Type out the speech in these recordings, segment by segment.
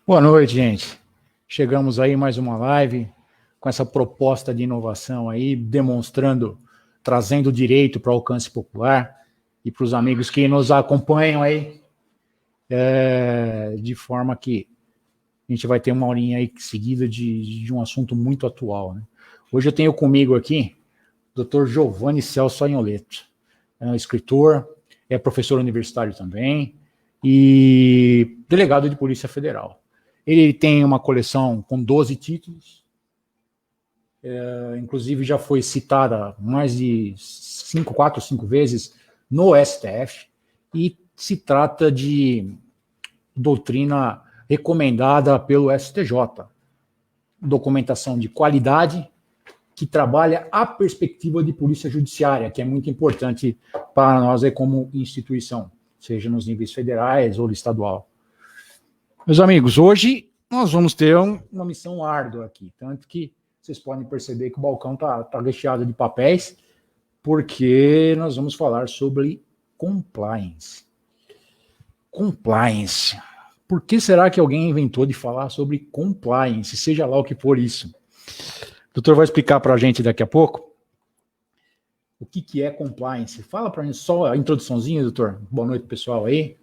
Boa noite, gente. Chegamos aí mais uma live com essa proposta de inovação aí, demonstrando, trazendo direito para o alcance popular e para os amigos que nos acompanham aí, de forma que a gente vai ter uma horinha aí seguida de um assunto muito atual, né? Hoje eu tenho comigo aqui o Dr. Giovanni Celso Agnoletto, é um escritor, é professor universitário também e delegado de Polícia Federal. Ele tem uma coleção com 12 títulos, inclusive já foi citada mais de 4 ou 5 vezes no STF, e se trata de doutrina recomendada pelo STJ, documentação de qualidade que trabalha a perspectiva de polícia judiciária, que é muito importante para nós como instituição, seja nos níveis federais ou estadual. Meus amigos, hoje nós vamos ter uma missão árdua aqui, tanto que vocês podem perceber que o balcão está recheado de papéis, porque nós vamos falar sobre compliance. Compliance. Por que será que alguém inventou de falar sobre compliance, seja lá o que for isso? O doutor vai explicar para a gente daqui a pouco o que é compliance. Fala para a gente só a introduçãozinha, doutor. Boa noite, pessoal aí.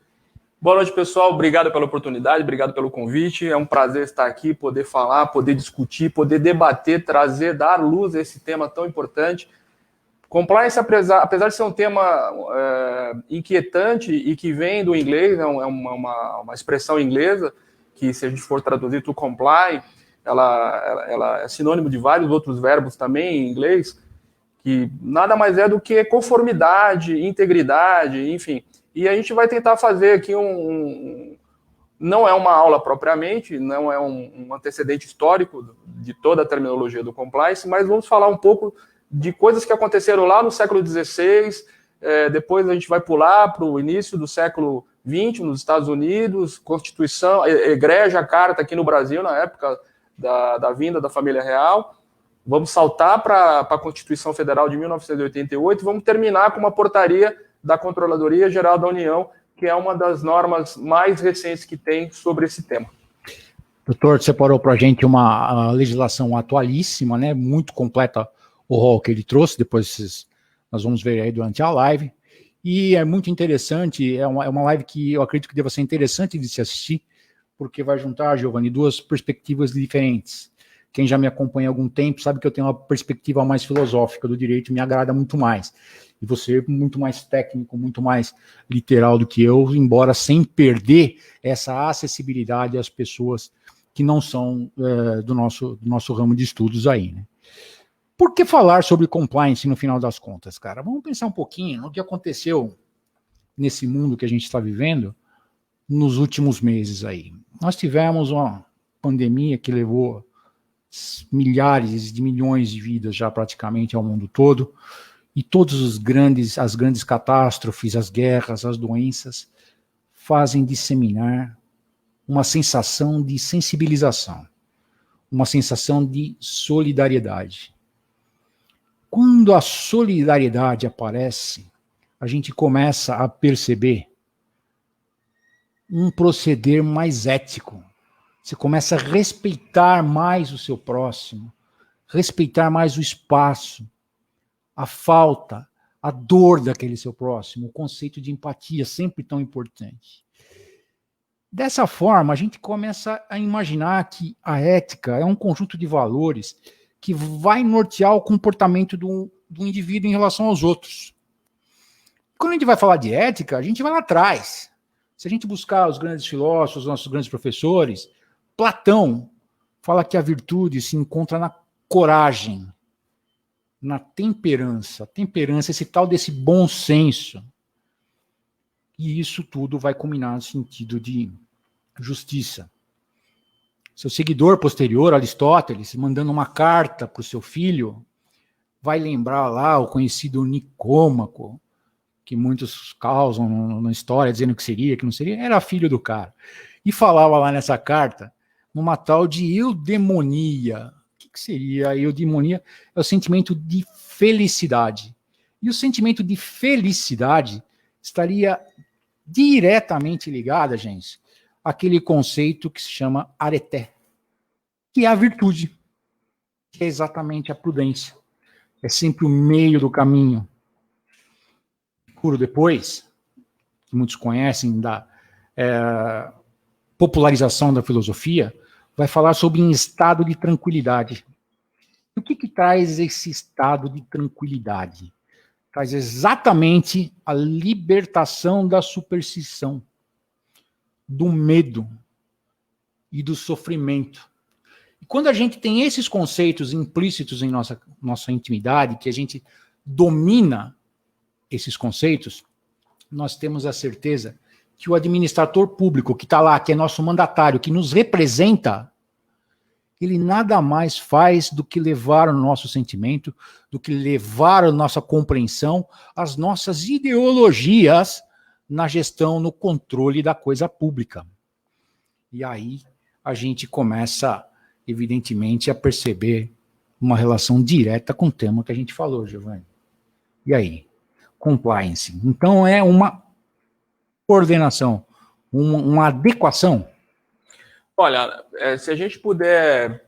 Boa noite, pessoal. Obrigado pela oportunidade, obrigado pelo convite. É um prazer estar aqui, poder falar, poder discutir, poder debater, trazer, dar luz a esse tema tão importante. Compliance, apesar de ser um tema inquietante e que vem do inglês, é uma expressão inglesa, que se a gente for traduzir to comply, ela é sinônimo de vários outros verbos também em inglês, que nada mais é do que conformidade, integridade, enfim. E a gente vai tentar fazer aqui não é uma aula propriamente, não é um antecedente histórico de toda a terminologia do compliance, mas vamos falar um pouco de coisas que aconteceram lá no século XVI, depois a gente vai pular para o início do século XX, nos Estados Unidos, Constituição, Egreja, Carta aqui no Brasil, na época da vinda da família real. Vamos saltar para a Constituição Federal de 1988 e vamos terminar com uma portaria da Controladoria Geral da União, que é uma das normas mais recentes que tem sobre esse tema. Doutor, separou para a gente uma legislação atualíssima, né, muito completa o rol que ele trouxe, depois nós vamos ver aí durante a live, e é muito interessante, é uma live que eu acredito que deva ser interessante de se assistir, porque vai juntar, Giovanni, duas perspectivas diferentes. Quem já me acompanha há algum tempo sabe que eu tenho uma perspectiva mais filosófica do direito, me agrada muito mais. E você muito mais técnico, muito mais literal do que eu, embora sem perder essa acessibilidade às pessoas que não são do nosso ramo de estudos aí, né? Por que falar sobre compliance no final das contas, cara? Vamos pensar um pouquinho no que aconteceu nesse mundo que a gente está vivendo nos últimos meses aí. Nós tivemos uma pandemia que levou milhares de milhões de vidas já praticamente ao mundo todo, e todas as grandes catástrofes, as guerras, as doenças, fazem disseminar uma sensação de sensibilização, uma sensação de solidariedade. Quando a solidariedade aparece, a gente começa a perceber um proceder mais ético. Você começa a respeitar mais o seu próximo, respeitar mais o espaço, a falta, a dor daquele seu próximo, o conceito de empatia, sempre tão importante. Dessa forma, a gente começa a imaginar que a ética é um conjunto de valores que vai nortear o comportamento do indivíduo em relação aos outros. Quando a gente vai falar de ética, a gente vai lá atrás. Se a gente buscar os grandes filósofos, os nossos grandes professores, Platão fala que a virtude se encontra na coragem, na temperança. Temperança, esse tal desse bom senso. E isso tudo vai culminar no sentido de justiça. Seu seguidor posterior, Aristóteles, mandando uma carta para o seu filho, vai lembrar lá o conhecido Nicômaco, que muitos causam na história, dizendo que seria, que não seria, era filho do cara. E falava lá nessa carta, numa tal de eudemonia. O que seria a eudemonia? É o sentimento de felicidade. E o sentimento de felicidade estaria diretamente ligado, gente, aquele conceito que se chama areté, que é a virtude, que é exatamente a prudência. É sempre o meio do caminho. Depois, que muitos conhecem da popularização da filosofia, vai falar sobre um estado de tranquilidade. O que traz esse estado de tranquilidade? Traz exatamente a libertação da superstição, do medo e do sofrimento. E quando a gente tem esses conceitos implícitos em nossa intimidade, que a gente domina esses conceitos, nós temos a certeza que o administrador público que está lá, que é nosso mandatário, que nos representa, ele nada mais faz do que levar o nosso sentimento, do que levar a nossa compreensão, as nossas ideologias na gestão, no controle da coisa pública. E aí a gente começa, evidentemente, a perceber uma relação direta com o tema que a gente falou, Giovanni. E aí? Compliance. Então é uma coordenação, uma adequação. Olha, se a gente puder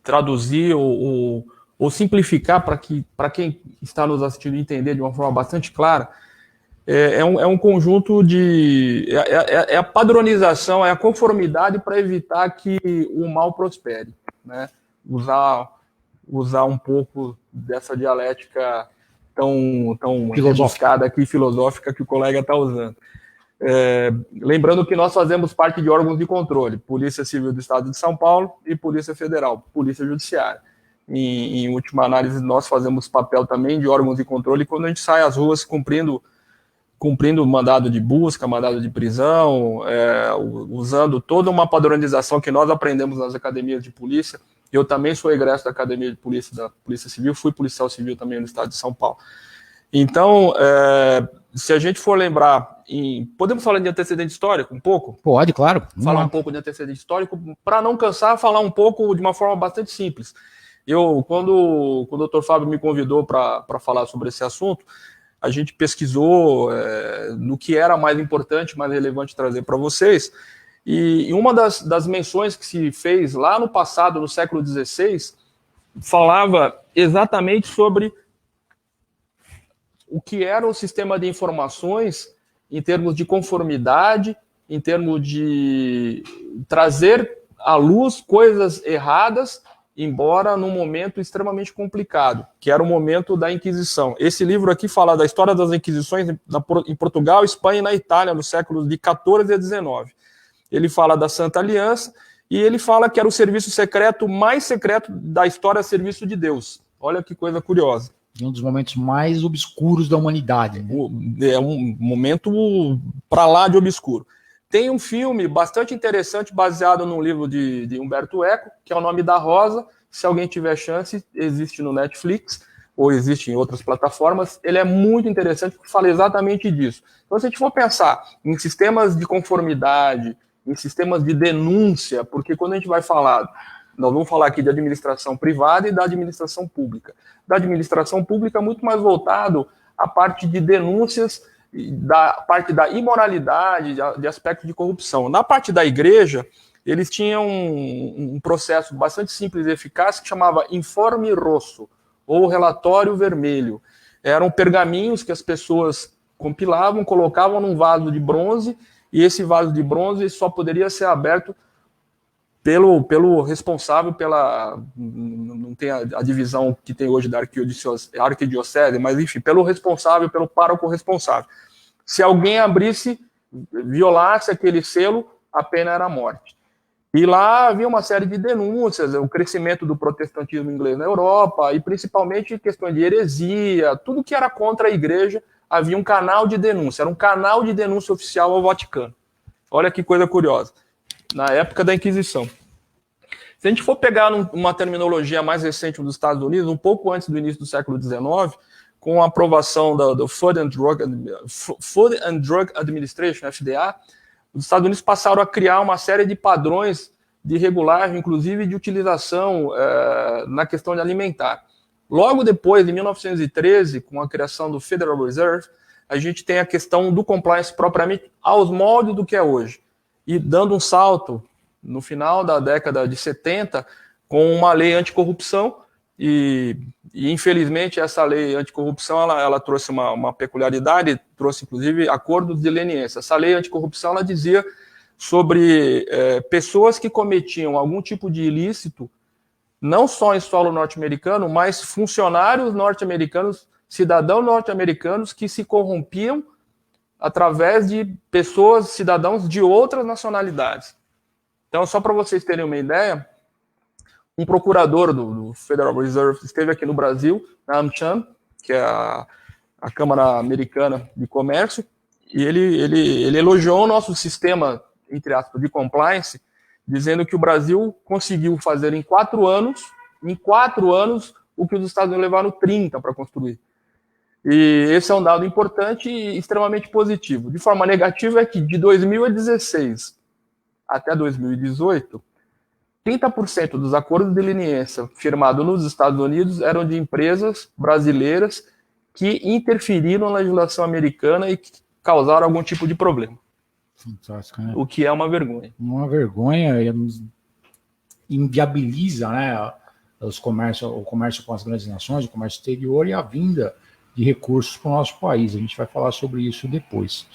traduzir ou simplificar para quem está nos assistindo entender de uma forma bastante clara, é um conjunto de... É a padronização, é a conformidade para evitar que o mal prospere, né? Usar um pouco dessa dialética tão rebuscada aqui, filosófica, que o colega está usando. Lembrando que nós fazemos parte de órgãos de controle, Polícia Civil do Estado de São Paulo e Polícia Federal, Polícia Judiciária. Em última análise, nós fazemos papel também de órgãos de controle quando a gente sai às ruas cumprindo mandado de busca, mandado de prisão, usando toda uma padronização que nós aprendemos nas academias de polícia. Eu também sou egresso da Academia de Polícia da Polícia Civil, fui policial civil também no Estado de São Paulo. Então, se a gente for lembrar, podemos falar de antecedente histórico um pouco? Pode, claro. Falar um pouco de antecedente histórico, para não cansar, falar um pouco de uma forma bastante simples. Quando o Dr. Fábio me convidou para falar sobre esse assunto, a gente pesquisou no que era mais importante, mais relevante trazer para vocês, e uma das menções que se fez lá no passado, no século XVI, falava exatamente sobre o que era o sistema de informações em termos de conformidade, em termos de trazer à luz coisas erradas, embora num momento extremamente complicado, que era o momento da Inquisição. Esse livro aqui fala da história das Inquisições em Portugal, Espanha e na Itália, nos séculos de 14 a 19. Ele fala da Santa Aliança e ele fala que era o serviço secreto mais secreto da história, serviço de Deus. Olha que coisa curiosa. Um dos momentos mais obscuros da humanidade. Né? É um momento para lá de obscuro. Tem um filme bastante interessante baseado num livro de Humberto Eco, que é O Nome da Rosa. Se alguém tiver chance, existe no Netflix ou existe em outras plataformas. Ele é muito interessante porque fala exatamente disso. Então, se a gente for pensar em sistemas de conformidade, em sistemas de denúncia, porque quando a gente vai falar... Nós vamos falar aqui de administração privada e da administração pública. Da administração pública, muito mais voltado à parte de denúncias, da parte da imoralidade, de aspectos de corrupção. Na parte da igreja, eles tinham um processo bastante simples e eficaz que chamava Informe Rosso, ou Relatório Vermelho. Eram pergaminhos que as pessoas compilavam, colocavam num vaso de bronze, e esse vaso de bronze só poderia ser aberto pelo responsável não tem a divisão que tem hoje da arquidiocese, mas enfim, pelo responsável, pelo pároco responsável. Se alguém abrisse, violasse aquele selo, a pena era a morte. E lá havia uma série de denúncias, o crescimento do protestantismo inglês na Europa, e principalmente questões de heresia, tudo que era contra a igreja, havia um canal de denúncia, era um canal de denúncia oficial ao Vaticano. Olha que coisa curiosa. Na época da Inquisição. Se a gente for pegar uma terminologia mais recente dos Estados Unidos, um pouco antes do início do século XIX, com a aprovação do Food and Drug Administration, FDA, os Estados Unidos passaram a criar uma série de padrões de regulagem, inclusive de utilização na questão de alimentar. Logo depois, em 1913, com a criação do Federal Reserve, a gente tem a questão do compliance propriamente aos moldes do que é hoje. E dando um salto no final da década de 70, com uma lei anticorrupção, e infelizmente essa lei anticorrupção ela trouxe uma peculiaridade, trouxe inclusive acordos de leniência. Essa lei anticorrupção ela dizia sobre pessoas que cometiam algum tipo de ilícito, não só em solo norte-americano, mas funcionários norte-americanos, cidadãos norte-americanos que se corrompiam através de pessoas, cidadãos de outras nacionalidades. Então, só para vocês terem uma ideia, um procurador do Federal Reserve esteve aqui no Brasil, na AmCham, que é a Câmara Americana de Comércio, e ele elogiou o nosso sistema, entre aspas, de compliance, dizendo que o Brasil conseguiu fazer em 4 anos, o que os Estados Unidos levaram 30 para construir. E esse é um dado importante e extremamente positivo. De forma negativa é que de 2016 até 2018, 30% dos acordos de leniência firmados nos Estados Unidos eram de empresas brasileiras que interferiram na legislação americana e que causaram algum tipo de problema. Fantástico, né? O que é uma vergonha. Uma vergonha, inviabiliza, né, o comércio com as grandes nações, o comércio exterior e a vinda de recursos para o nosso país. A gente vai falar sobre isso depois.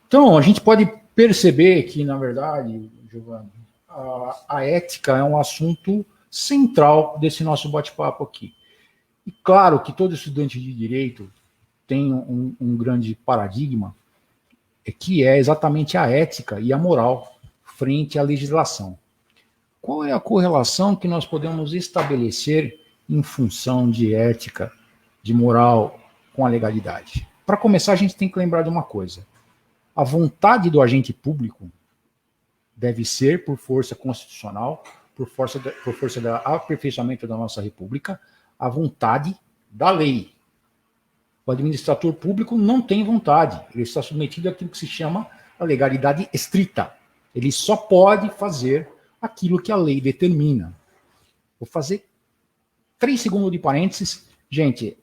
Então, a gente pode perceber que, na verdade, Giovanni, a ética é um assunto central desse nosso bate-papo aqui. E claro que todo estudante de direito tem um grande paradigma, que é exatamente a ética e a moral frente à legislação. Qual é a correlação que nós podemos estabelecer em função de ética, de moral com a legalidade? Para começar, a gente tem que lembrar de uma coisa. A vontade do agente público deve ser, por força constitucional, por força do aperfeiçoamento da nossa república, a vontade da lei. O administrador público não tem vontade, ele está submetido àquilo que se chama a legalidade estrita. Ele só pode fazer aquilo que a lei determina. Vou fazer 3 segundos de parênteses. Gente,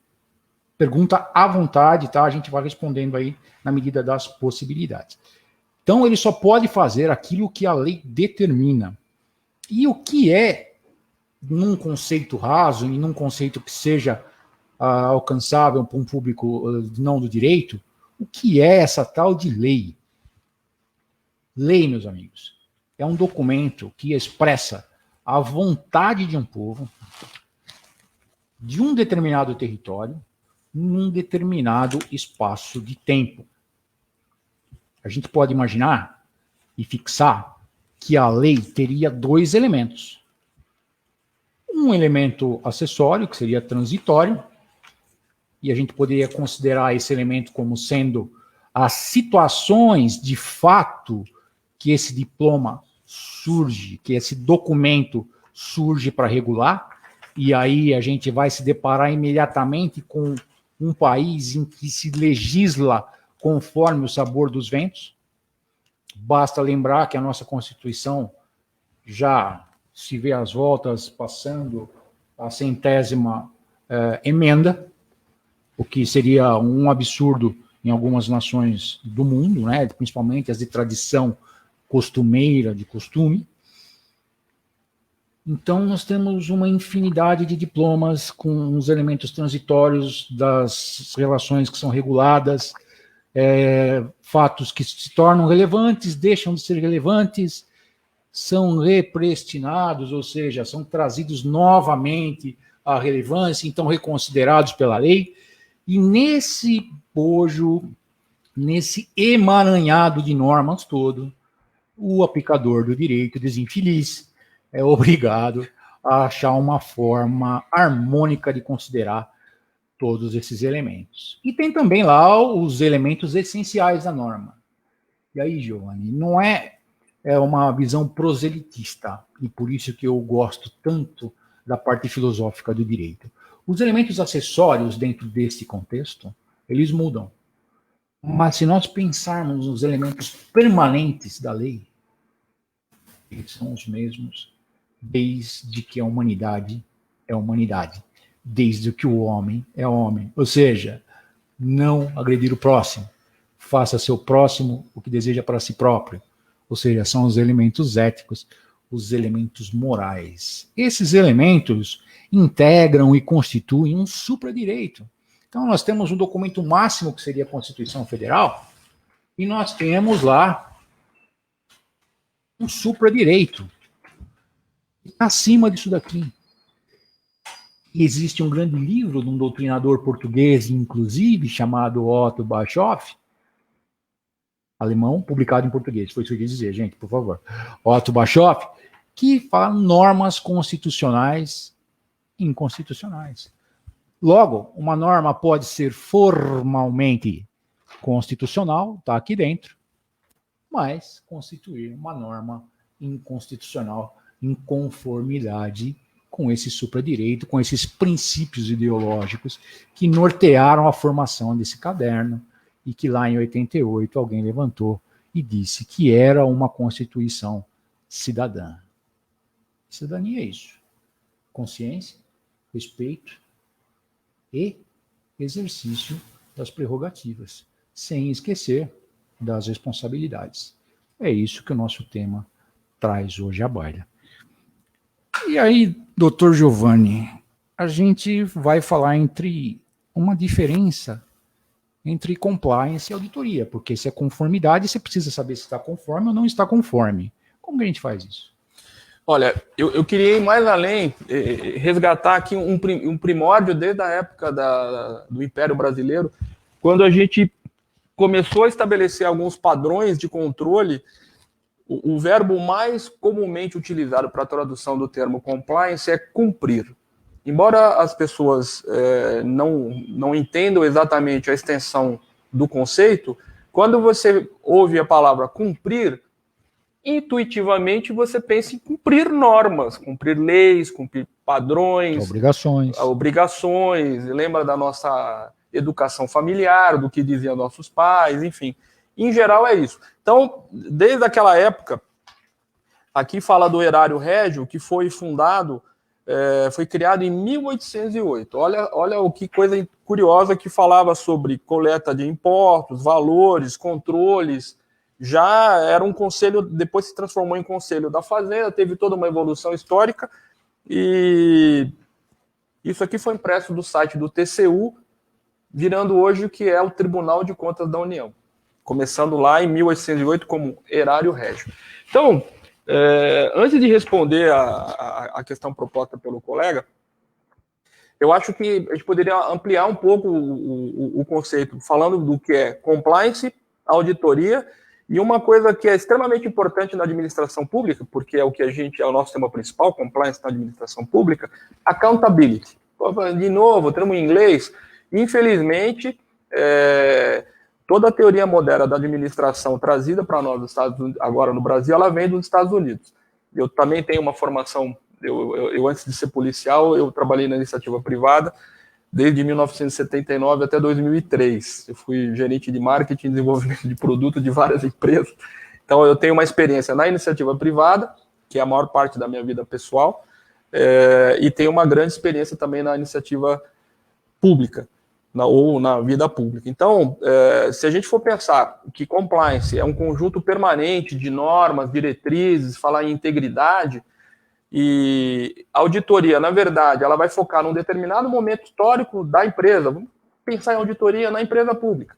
pergunta à vontade, tá? A gente vai respondendo aí na medida das possibilidades. Então, ele só pode fazer aquilo que a lei determina. E o que é, num conceito raso, e num conceito que seja alcançável para um público não do direito, o que é essa tal de lei? Lei, meus amigos, é um documento que expressa a vontade de um povo, de um determinado território, num determinado espaço de tempo. A gente pode imaginar e fixar que a lei teria 2 elementos. Um elemento acessório, que seria transitório, e a gente poderia considerar esse elemento como sendo as situações de fato que esse diploma surge, que esse documento surge para regular, e aí a gente vai se deparar imediatamente com um país em que se legisla conforme o sabor dos ventos. Basta lembrar que a nossa Constituição já se vê às voltas passando a 100ª emenda, o que seria um absurdo em algumas nações do mundo, né, principalmente as de tradição costumeira, de costume. Então, nós temos uma infinidade de diplomas com os elementos transitórios das relações que são reguladas, fatos que se tornam relevantes, deixam de ser relevantes, são repristinados, ou seja, são trazidos novamente à relevância, então reconsiderados pela lei. E nesse bojo, nesse emaranhado de normas todo, o aplicador do direito desinfeliz é obrigado a achar uma forma harmônica de considerar todos esses elementos. E tem também lá os elementos essenciais da norma. E aí, Giovanni, não é uma visão proselitista, e por isso que eu gosto tanto da parte filosófica do direito. Os elementos acessórios dentro desse contexto, eles mudam. Mas se nós pensarmos nos elementos permanentes da lei, eles são os mesmos desde que a humanidade é humanidade, desde que o homem é homem. Ou seja, não agredir o próximo, faça seu próximo o que deseja para si próprio, ou seja, são os elementos éticos, os elementos morais. Esses elementos integram e constituem um supradireito. Então nós temos um documento máximo que seria a Constituição Federal e nós temos lá um supradireito acima disso daqui. E existe um grande livro de um doutrinador português, inclusive, chamado Otto Bischoff, alemão, publicado em português, foi isso que eu quis dizer, gente, por favor. Otto Bischoff, que fala normas constitucionais e inconstitucionais. Logo, uma norma pode ser formalmente constitucional, está aqui dentro, mas constituir uma norma inconstitucional em conformidade com esse supradireito, com esses princípios ideológicos que nortearam a formação desse caderno e que lá em 88 alguém levantou e disse que era uma Constituição cidadã. Cidadania é isso. Consciência, respeito e exercício das prerrogativas, sem esquecer das responsabilidades. É isso que o nosso tema traz hoje à baila. E aí, doutor Giovanni, a gente vai falar entre uma diferença entre compliance e auditoria, porque se é conformidade, você precisa saber se está conforme ou não está conforme. Como que a gente faz isso? Olha, eu queria ir mais além, resgatar aqui um primórdio desde a época do Império Brasileiro, quando a gente começou a estabelecer alguns padrões de controle. O verbo mais comumente utilizado para a tradução do termo compliance é cumprir. Embora as pessoas não entendam exatamente a extensão do conceito, quando você ouve a palavra cumprir, intuitivamente você pensa em cumprir normas, cumprir leis, cumprir padrões, obrigações, lembra da nossa educação familiar, do que diziam nossos pais, enfim. Em geral é isso. Então, desde aquela época, aqui fala do Erário Régio, que foi fundado, foi criado em 1808. Olha o que coisa curiosa que falava sobre coleta de impostos, valores, controles. Já era um conselho, depois se transformou em Conselho da Fazenda, teve toda uma evolução histórica, e isso aqui foi impresso do site do TCU, virando hoje o que é o Tribunal de Contas da União, começando lá em 1808 como Erário Régio. Então, antes de responder a questão proposta pelo colega, eu acho que a gente poderia ampliar um pouco o conceito, falando do que é compliance, auditoria, e uma coisa que é extremamente importante na administração pública, porque é o que é o nosso tema principal, compliance na administração pública, accountability. De novo, termo em inglês, infelizmente, toda a teoria moderna da administração trazida para nós agora no Brasil, ela vem dos Estados Unidos. Eu também tenho uma formação, eu antes de ser policial, eu trabalhei na iniciativa privada desde 1979 até 2003. Eu fui gerente de marketing e desenvolvimento de produto de várias empresas. Então eu tenho uma experiência na iniciativa privada, que é a maior parte da minha vida pessoal, e tenho uma grande experiência também na iniciativa pública. Ou na vida pública. Então, se a gente for pensar que compliance é um conjunto permanente de normas, diretrizes, falar em integridade, e auditoria, na verdade, ela vai focar num determinado momento histórico da empresa. Vamos pensar em auditoria na empresa pública.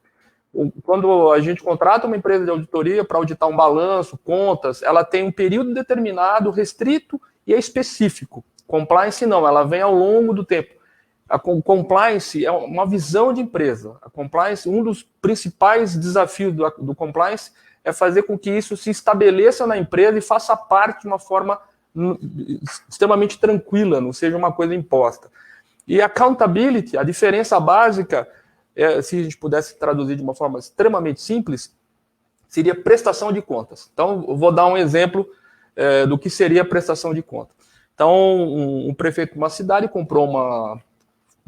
Quando a gente contrata uma empresa de auditoria para auditar um balanço, contas, ela tem um período determinado, restrito e é específico. Compliance não, ela vem ao longo do tempo. A compliance é uma visão de empresa. A compliance, um dos principais desafios do compliance é fazer com que isso se estabeleça na empresa e faça parte de uma forma extremamente tranquila, não seja uma coisa imposta. E accountability, a diferença básica, se a gente pudesse traduzir de uma forma extremamente simples, seria prestação de contas. Então, eu vou dar um exemplo do que seria prestação de contas. Então, um prefeito de uma cidade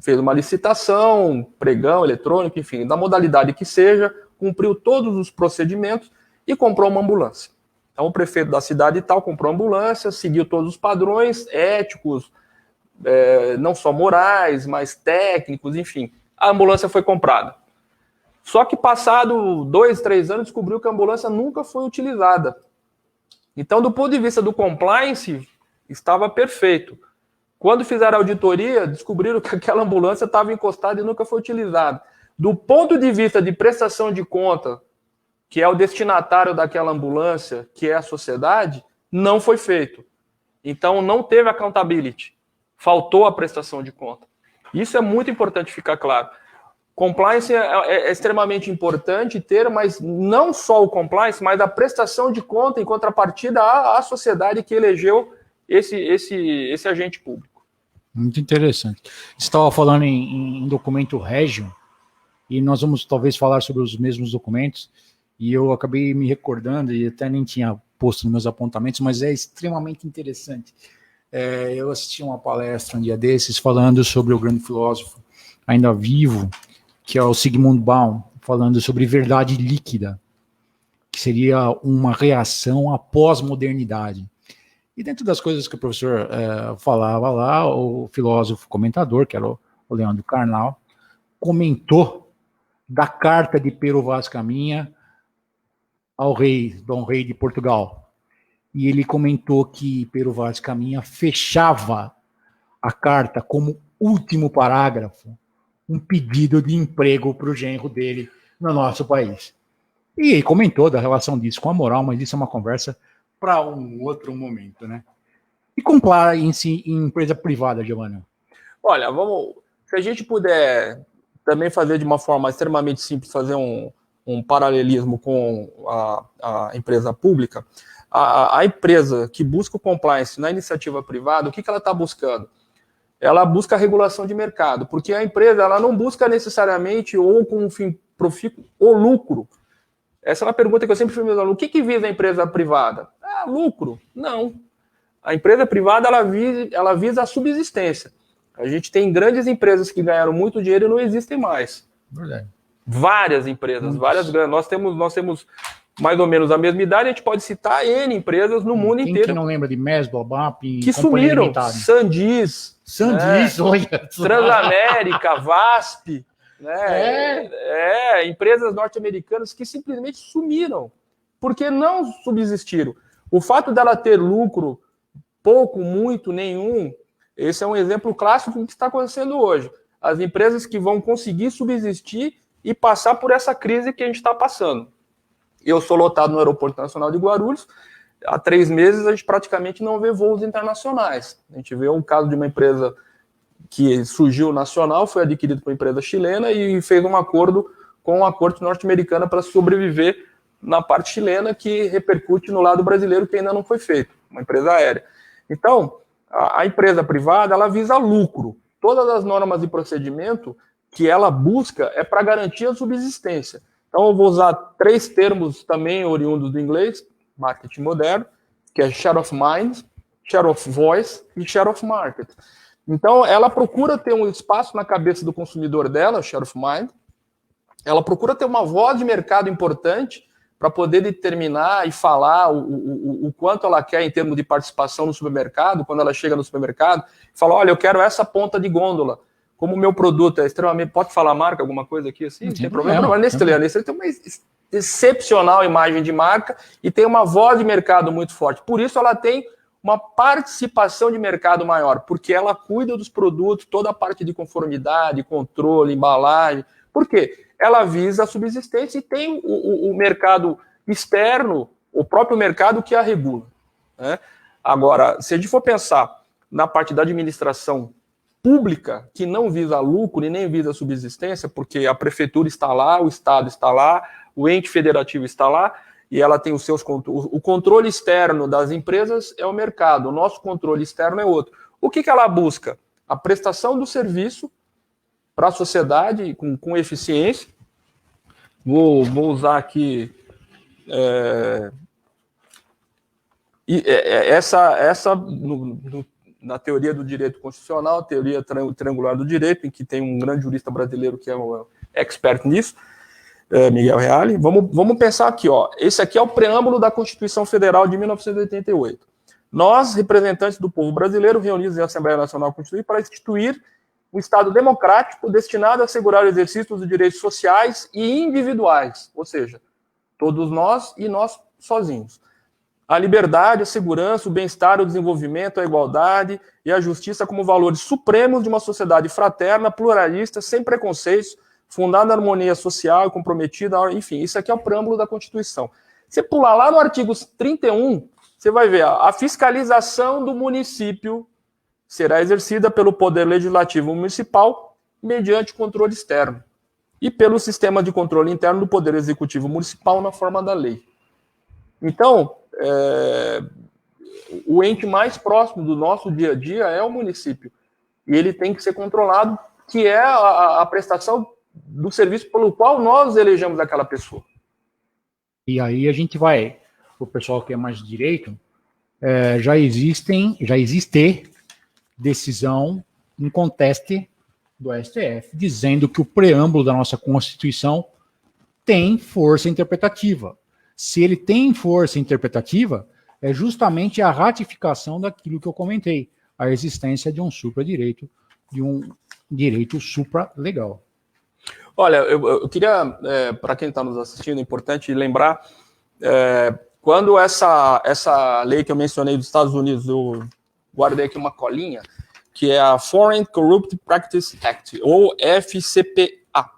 fez uma licitação, pregão, eletrônico, enfim, da modalidade que seja, cumpriu todos os procedimentos e comprou uma ambulância. Então, o prefeito da cidade e tal comprou a ambulância, seguiu todos os padrões éticos, não só morais, mas técnicos, enfim. A ambulância foi comprada. Só que passado 2, 3 anos, descobriu que a ambulância nunca foi utilizada. Então, do ponto de vista do compliance, estava perfeito. Quando fizeram a auditoria, descobriram que aquela ambulância estava encostada e nunca foi utilizada. Do ponto de vista de prestação de conta, que é o destinatário daquela ambulância, que é a sociedade, não foi feito. Então, não teve accountability. Faltou a prestação de conta. Isso é muito importante ficar claro. Compliance é extremamente importante ter, mas não só o compliance, mas a prestação de conta em contrapartida à sociedade que elegeu esse agente público. Muito interessante. Você estava falando em documento régio, e nós vamos talvez falar sobre os mesmos documentos, e eu acabei me recordando, e até nem tinha posto nos meus apontamentos, mas é extremamente interessante. Eu assisti uma palestra um dia desses falando sobre o grande filósofo ainda vivo, que é o Zygmunt Bauman, falando sobre verdade líquida, que seria uma reação à pós-modernidade. E dentro das coisas que o professor falava lá, o filósofo comentador, que era o Leandro Carnal, comentou da carta de Pero Vaz Caminha ao rei, Dom Rei de Portugal. E ele comentou que Pero Vaz Caminha fechava a carta como último parágrafo um pedido de emprego para o genro dele no nosso país. E ele comentou da relação disso com a moral, mas isso é uma conversa para um outro momento, né? E compliance em empresa privada, Giovanna? Olha, se a gente puder também fazer de uma forma extremamente simples, fazer um paralelismo com a empresa pública, a empresa que busca o compliance na iniciativa privada, o que ela está buscando? Ela busca a regulação de mercado, porque a empresa ela não busca necessariamente ou com um fim profícuo ou lucro. Essa é uma pergunta que eu sempre fiz meus alunos. O que visa a empresa privada? Lucro. Não. A empresa privada ela visa a subsistência. A gente tem grandes empresas que ganharam muito dinheiro e não existem mais. Verdade. Várias empresas, várias grandes. Nós temos mais ou menos a mesma idade, a gente pode citar N empresas no mundo inteiro. Quem não lembra de Mesbla, BAP, que sumiram? Sandiz, olha. Transamérica, VASP, né? Empresas norte-americanas que simplesmente sumiram, porque não subsistiram. O fato dela ter lucro, pouco, muito, nenhum, esse é um exemplo clássico do que está acontecendo hoje. As empresas que vão conseguir subsistir e passar por essa crise que a gente está passando. Eu sou lotado no Aeroporto Nacional de Guarulhos. Há 3 meses a gente praticamente não vê voos internacionais. A gente vê um caso de uma empresa que surgiu nacional, foi adquirido por uma empresa chilena e fez um acordo com a corte norte-americana para sobreviver na parte chilena, que repercute no lado brasileiro, que ainda não foi feito, uma empresa aérea. Então, a empresa privada, ela visa lucro. Todas as normas e procedimento que ela busca é para garantir a subsistência. Então, eu vou usar 3 termos também oriundos do inglês, marketing moderno, que é share of mind, share of voice e share of market. Então, ela procura ter um espaço na cabeça do consumidor dela, share of mind. Ela procura ter uma voz de mercado importante para poder determinar e falar o quanto ela quer em termos de participação no supermercado, quando ela chega no supermercado, fala, olha, eu quero essa ponta de gôndola. Como o meu produto é extremamente... Pode falar marca, alguma coisa aqui assim? Não tem problema. Mas Nestlé tem uma excepcional imagem de marca e tem uma voz de mercado muito forte. Por isso ela tem uma participação de mercado maior, porque ela cuida dos produtos, toda a parte de conformidade, controle, embalagem. Por quê? Ela visa a subsistência e tem o mercado externo, o próprio mercado que a regula, né? Agora, se a gente for pensar na parte da administração pública, que não visa lucro e nem visa subsistência, porque a prefeitura está lá, o estado está lá, o ente federativo está lá, e ela tem os seus controles. O controle externo das empresas é o mercado, o nosso controle externo é outro. O que ela busca? A prestação do serviço para a sociedade com eficiência. Vou usar aqui na teoria do direito constitucional, a teoria triangular do direito, em que tem um grande jurista brasileiro que é um expert nisso, Miguel Reale. Vamos pensar aqui, ó. Esse aqui é o preâmbulo da Constituição Federal de 1988. Nós, representantes do povo brasileiro, reunidos em Assembleia Nacional Constituinte para instituir um Estado democrático destinado a assegurar o exercício dos direitos sociais e individuais, ou seja, todos nós e nós sozinhos. A liberdade, a segurança, o bem-estar, o desenvolvimento, a igualdade e a justiça como valores supremos de uma sociedade fraterna, pluralista, sem preconceitos, fundada na harmonia social e comprometida, enfim, isso aqui é o preâmbulo da Constituição. Você pular lá no artigo 31, você vai ver a fiscalização do município será exercida pelo Poder Legislativo Municipal mediante controle externo e pelo sistema de controle interno do Poder Executivo Municipal na forma da lei. Então, o ente mais próximo do nosso dia a dia é o município. E ele tem que ser controlado, que é a prestação do serviço pelo qual nós elegemos aquela pessoa. E aí a gente vai, o pessoal que é mais de direito, já existe decisão em conteste do STF, dizendo que o preâmbulo da nossa Constituição tem força interpretativa. Se ele tem força interpretativa, é justamente a ratificação daquilo que eu comentei, a existência de um supradireito, de um direito supralegal. Olha, eu queria, para quem está nos assistindo, é importante lembrar, quando essa lei que eu mencionei dos Estados Unidos, eu guardei aqui uma colinha, que é a Foreign Corrupt Practice Act, ou FCPA.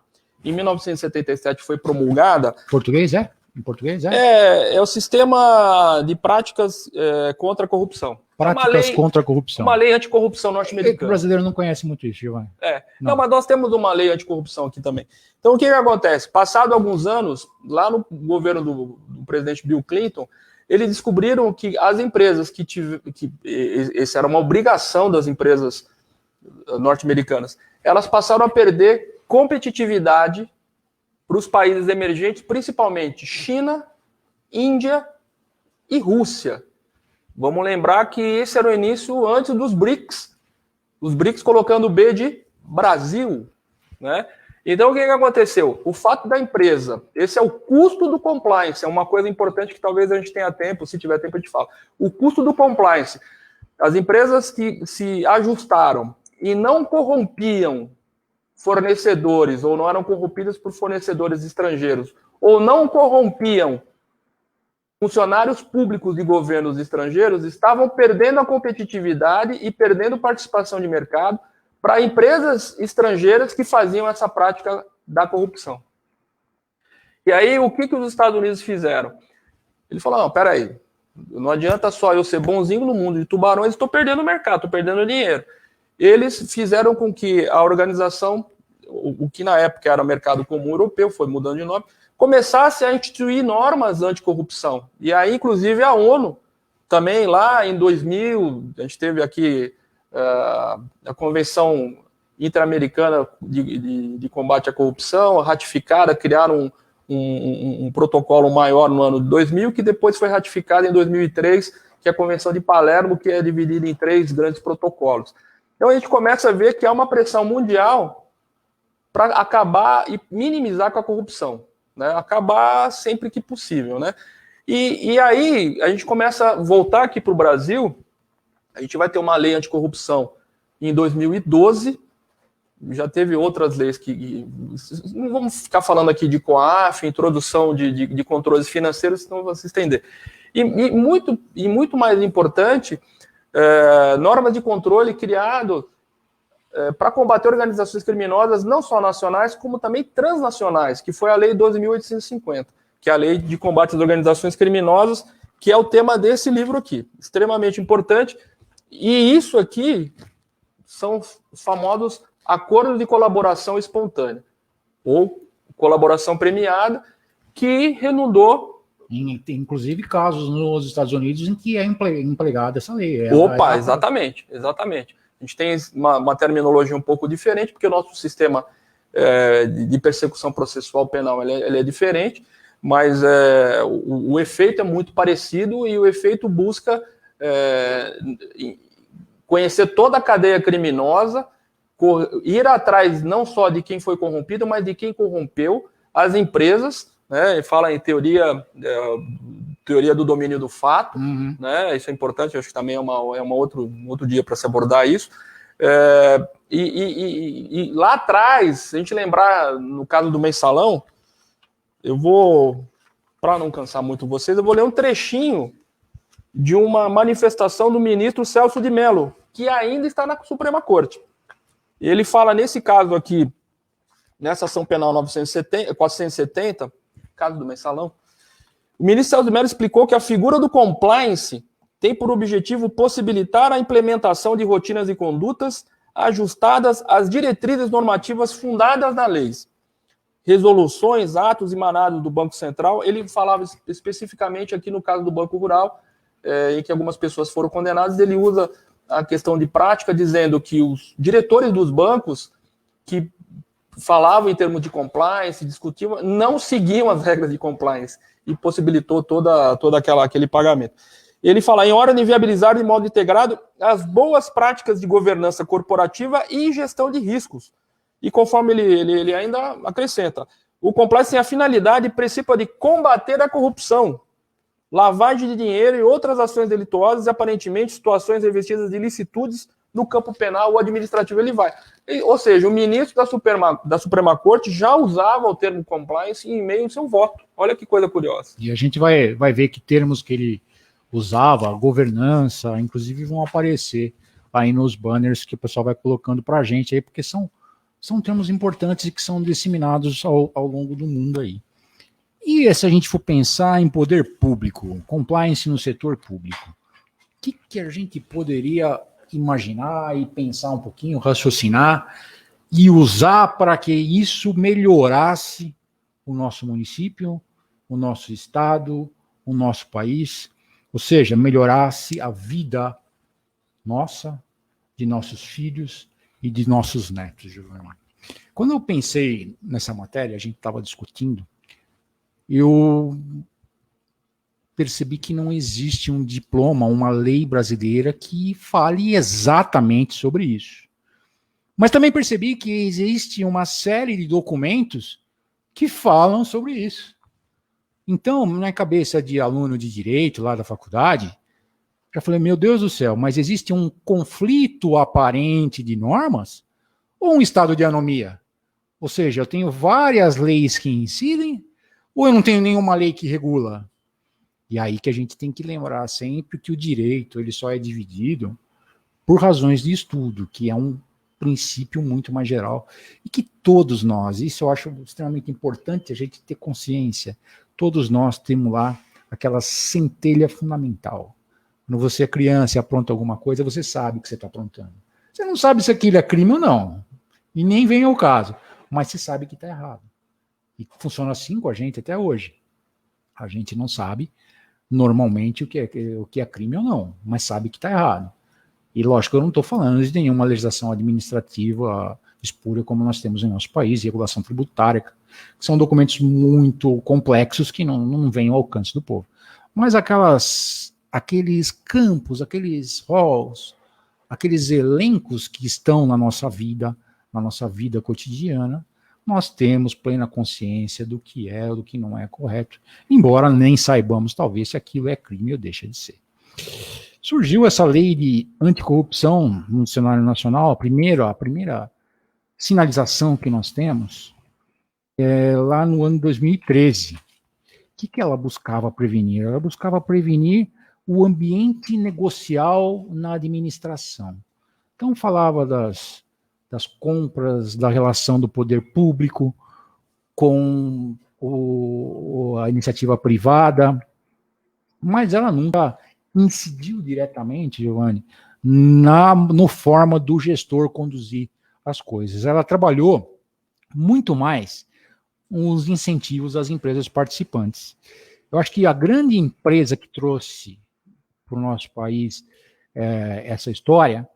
Em 1977 foi promulgada. Português é? Em português é? É o sistema de práticas contra a corrupção. Práticas contra a corrupção. Uma lei anticorrupção norte-americana. O brasileiro não conhece muito isso, Giovanni. Não, mas nós temos uma lei anticorrupção aqui também. Então, o que acontece? Passado alguns anos, lá no governo do presidente Bill Clinton, eles descobriram que as empresas essa era uma obrigação das empresas norte-americanas, elas passaram a perder competitividade para os países emergentes, principalmente China, Índia e Rússia. Vamos lembrar que esse era o início antes dos BRICS. Os BRICS colocando o B de Brasil, né? Então, o que aconteceu? O fato da empresa, esse é o custo do compliance, é uma coisa importante que talvez a gente tenha tempo, se tiver tempo a gente fala. O custo do compliance. As empresas que se ajustaram e não corrompiam fornecedores, ou não eram corrompidas por fornecedores estrangeiros, ou não corrompiam funcionários públicos de governos estrangeiros, estavam perdendo a competitividade e perdendo participação de mercado para empresas estrangeiras que faziam essa prática da corrupção. E aí, o que os Estados Unidos fizeram? Ele falou, não, peraí, não adianta só eu ser bonzinho no mundo de tubarões, estou perdendo o mercado, estou perdendo dinheiro. Eles fizeram com que a organização, o que na época era o Mercado Comum Europeu, foi mudando de nome, começasse a instituir normas anticorrupção. E aí, inclusive, a ONU, também lá em 2000, a gente teve aqui a Convenção Interamericana de Combate à Corrupção, ratificada, criaram um protocolo maior no ano de 2000, que depois foi ratificado em 2003, que é a Convenção de Palermo, que é dividida em 3 grandes protocolos. Então a gente começa a ver que há uma pressão mundial para acabar e minimizar com a corrupção, né? Acabar sempre que possível, né? E aí a gente começa a voltar aqui para o Brasil. A gente vai ter uma lei anticorrupção em 2012, já teve outras leis que não vamos ficar falando aqui de COAF, introdução de controles financeiros, senão vai se estender. E muito mais importante, normas de controle criado para combater organizações criminosas, não só nacionais, como também transnacionais, que foi a Lei 12.850, que é a Lei de Combate às Organizações Criminosas, que é o tema desse livro aqui, extremamente importante. E isso aqui são os famosos acordos de colaboração espontânea, ou colaboração premiada, que renundou. Inclusive casos nos Estados Unidos em que é empregada essa lei. Exatamente. A gente tem uma terminologia um pouco diferente, porque o nosso sistema de persecução processual penal ele é diferente, mas o efeito é muito parecido e o efeito busca conhecer toda a cadeia criminosa, ir atrás não só de quem foi corrompido, mas de quem corrompeu as empresas, né? Fala em teoria do domínio do fato, né? Isso é importante, acho que também é um outro dia para se abordar isso. E lá atrás, se a gente lembrar, no caso do mensalão, eu vou, para não cansar muito vocês, eu vou ler um trechinho de uma manifestação do ministro Celso de Mello, que ainda está na Suprema Corte. Ele fala, nesse caso aqui, nessa ação penal 470, caso do mensalão, o ministro Celso de Mello explicou que a figura do compliance tem por objetivo possibilitar a implementação de rotinas e condutas ajustadas às diretrizes normativas fundadas na lei. Resoluções, atos e manados do Banco Central. Ele falava especificamente aqui no caso do Banco Rural, em que algumas pessoas foram condenadas. Ele usa a questão de prática, dizendo que os diretores dos bancos que falavam em termos de compliance, discutiam, não seguiam as regras de compliance e possibilitou todo aquele pagamento. Ele fala, em hora de viabilizar de modo integrado as boas práticas de governança corporativa e gestão de riscos. E conforme ele ainda acrescenta, o compliance tem a finalidade principal de combater a corrupção, lavagem de dinheiro e outras ações delituosas e aparentemente situações revestidas de ilicitudes no campo penal ou administrativo. Ele vai. Ou seja, o ministro da Suprema Corte já usava o termo compliance em meio ao seu voto. Olha que coisa curiosa. E a gente vai ver que termos que ele usava, governança, inclusive vão aparecer aí nos banners que o pessoal vai colocando para a gente aí, porque são termos importantes e que são disseminados ao longo do mundo aí. E se a gente for pensar em poder público, compliance no setor público, o que a gente poderia imaginar e pensar um pouquinho, raciocinar e usar para que isso melhorasse o nosso município, o nosso estado, o nosso país, ou seja, melhorasse a vida nossa, de nossos filhos e de nossos netos, Giovanni. Quando eu pensei nessa matéria, a gente estava discutindo, eu percebi que não existe um diploma, uma lei brasileira que fale exatamente sobre isso. Mas também percebi que existe uma série de documentos que falam sobre isso. Então, na cabeça de aluno de direito lá da faculdade, já falei, meu Deus do céu, mas existe um conflito aparente de normas ou um estado de anomia? Ou seja, eu tenho várias leis que incidem ou eu não tenho nenhuma lei que regula? E aí que a gente tem que lembrar sempre que o direito ele só é dividido por razões de estudo, que é um princípio muito mais geral, e que todos nós, isso eu acho extremamente importante a gente ter consciência, todos nós temos lá aquela centelha fundamental. Quando você é criança e apronta alguma coisa, você sabe que você está aprontando. Você não sabe se aquilo é crime ou não, e nem vem ao caso, mas você sabe que está errado. E funciona assim com a gente até hoje. A gente não sabe normalmente o que é crime ou não, mas sabe que está errado. E lógico, eu não estou falando de nenhuma legislação administrativa espúria como nós temos em nosso país, regulação tributária, que são documentos muito complexos que não vêm ao alcance do povo. Mas aqueles campos, aqueles halls, aqueles elencos que estão na nossa vida cotidiana, nós temos plena consciência do que é ou do que não é correto, embora nem saibamos, talvez, se aquilo é crime ou deixa de ser. Surgiu essa lei de anticorrupção no cenário nacional, a primeira sinalização que nós temos é lá no ano 2013. O que ela buscava prevenir? Ela buscava prevenir o ambiente negocial na administração. Então, falava das compras, da relação do poder público com a iniciativa privada, mas ela nunca incidiu diretamente, Giovanni, no forma do gestor conduzir as coisas. Ela trabalhou muito mais os incentivos às empresas participantes. Eu acho que a grande empresa que trouxe para o nosso país essa história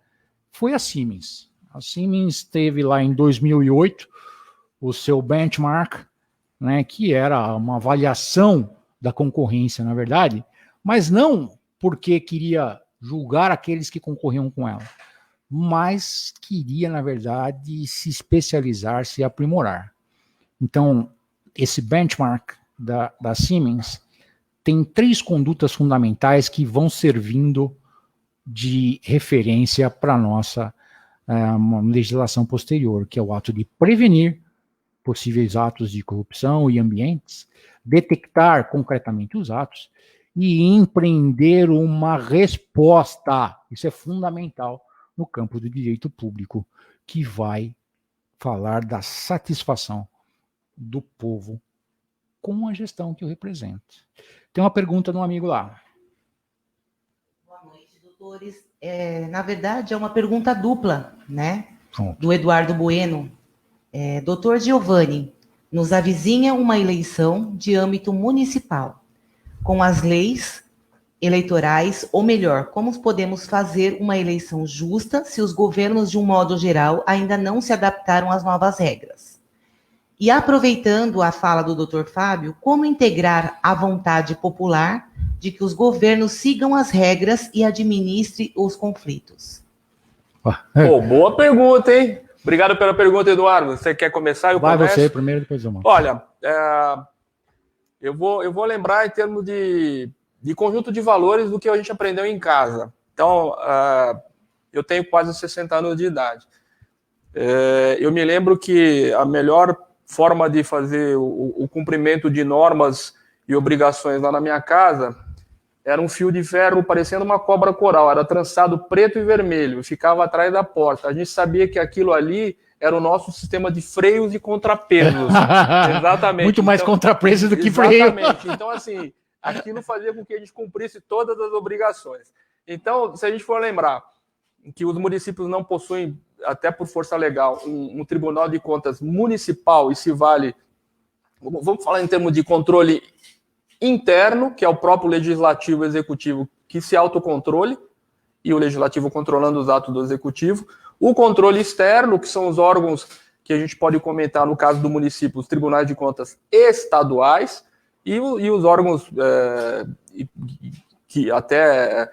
foi a Siemens. A Siemens teve lá em 2008 o seu benchmark, né, que era uma avaliação da concorrência, na verdade, mas não porque queria julgar aqueles que concorriam com ela, mas queria, na verdade, se especializar, se aprimorar. Então, esse benchmark da Siemens tem 3 condutas fundamentais que vão servindo de referência para a nossa uma legislação posterior, que é o ato de prevenir possíveis atos de corrupção e ambientes, detectar concretamente os atos e empreender uma resposta. Isso é fundamental no campo do direito público, que vai falar da satisfação do povo com a gestão que eu represento. Tem uma pergunta de um amigo lá. Boa noite, doutores. Na verdade, é uma pergunta dupla, né? Pronto. Do Eduardo Bueno. Doutor Giovanni, nos avizinha uma eleição de âmbito municipal, com as leis eleitorais, ou melhor, como podemos fazer uma eleição justa se os governos, de um modo geral, ainda não se adaptaram às novas regras? E aproveitando a fala do Dr. Fábio, como integrar a vontade popular de que os governos sigam as regras e administrem os conflitos? Pô, boa pergunta, hein? Obrigado pela pergunta, Eduardo. Você quer começar? Vai você primeiro, depois eu mando. Olha, eu vou lembrar em termos de conjunto de valores do que a gente aprendeu em casa. Então, eu tenho quase 60 anos de idade. Eu me lembro que a melhor forma de fazer o cumprimento de normas e obrigações lá na minha casa era um fio de ferro parecendo uma cobra coral, era trançado preto e vermelho, ficava atrás da porta. A gente sabia que aquilo ali era o nosso sistema de freios e contrapesos. Exatamente. Muito mais contrapeso do que freio. Exatamente. Então, assim, aquilo fazia com que a gente cumprisse todas as obrigações. Então, se a gente for lembrar que os municípios não possuem, até por força legal, um Tribunal de Contas municipal, e se vale, vamos falar em termos de controle interno, que é o próprio legislativo e executivo que se autocontrole, e o legislativo controlando os atos do executivo. O controle externo, que são os órgãos que a gente pode comentar, no caso do município, os tribunais de contas estaduais, e os órgãos que até...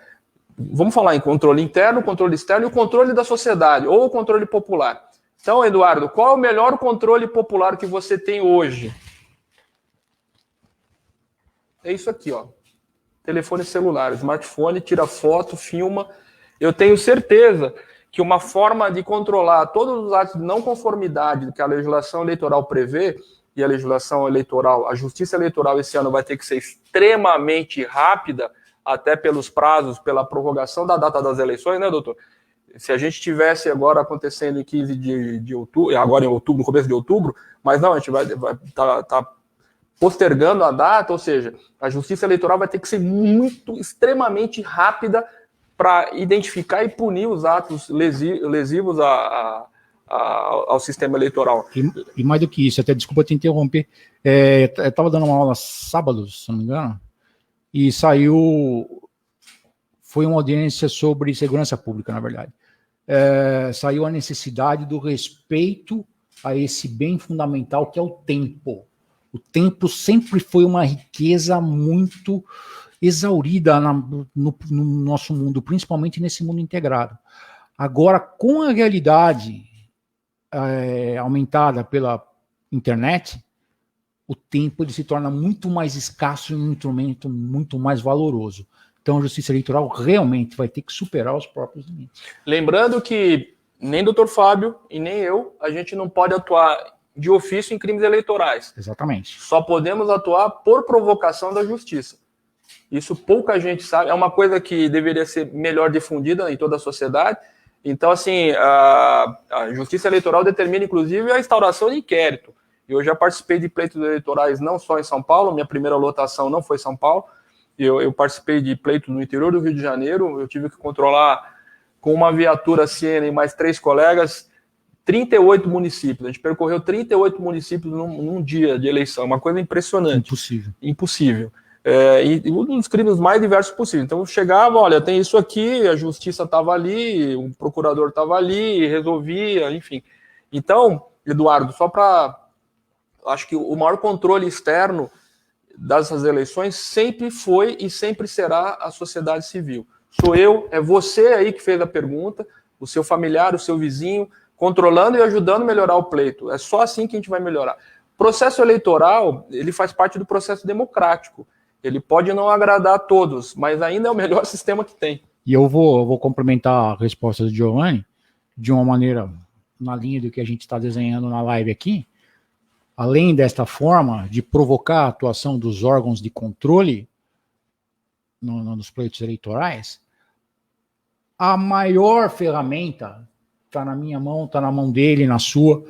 Vamos falar em controle interno, controle externo e o controle da sociedade, ou o controle popular. Então, Eduardo, qual é o melhor controle popular que você tem hoje? É isso aqui, ó. Telefone celular, smartphone, tira foto, filma. Eu tenho certeza que uma forma de controlar todos os atos de não conformidade que a legislação eleitoral prevê, e a legislação eleitoral, a justiça eleitoral esse ano vai ter que ser extremamente rápida, até pelos prazos, pela prorrogação da data das eleições, né, doutor? Se a gente tivesse agora acontecendo em 15 de outubro, agora em outubro, no começo de outubro, mas não, a gente vai tá postergando a data, ou seja, a justiça eleitoral vai ter que ser extremamente rápida para identificar e punir os atos lesivos ao sistema eleitoral. E mais do que isso, até desculpa te interromper, eu estava dando uma aula sábado, se não me engano, e foi uma audiência sobre segurança pública, na verdade. Saiu a necessidade do respeito a esse bem fundamental que é o tempo. O tempo sempre foi uma riqueza muito exaurida no nosso mundo, principalmente nesse mundo integrado. Agora, com a realidade aumentada pela internet, o tempo ele se torna muito mais escasso e um instrumento muito mais valoroso. Então, a justiça eleitoral realmente vai ter que superar os próprios limites. Lembrando que nem o doutor Fábio e nem eu, a gente não pode atuar de ofício em crimes eleitorais. Exatamente. Só podemos atuar por provocação da justiça. Isso pouca gente sabe, é uma coisa que deveria ser melhor difundida em toda a sociedade. Então, assim, a justiça eleitoral determina, inclusive, a instauração de inquérito. Eu já participei de pleitos eleitorais não só em São Paulo, minha primeira lotação não foi São Paulo, eu participei de pleitos no interior do Rio de Janeiro, eu tive que controlar com uma viatura Siena e mais 3 colegas, 38 municípios. A gente percorreu 38 municípios num dia de eleição, uma coisa impressionante. Impossível. E um dos crimes mais diversos possível. Então eu chegava, olha, tem isso aqui, a justiça estava ali, o procurador estava ali, resolvia, enfim. Então, Eduardo, só para... Acho que o maior controle externo dessas eleições sempre foi e sempre será a sociedade civil. Sou eu, é você aí que fez a pergunta, o seu familiar, o seu vizinho, controlando e ajudando a melhorar o pleito. É só assim que a gente vai melhorar. O processo eleitoral, ele faz parte do processo democrático. Ele pode não agradar a todos, mas ainda é o melhor sistema que tem. E eu vou complementar a resposta do Giovanni. de uma maneira na linha do que a gente está desenhando na live aqui, além desta forma de provocar a atuação dos órgãos de controle nos pleitos eleitorais, a maior ferramenta está na minha mão, está na mão dele, na sua,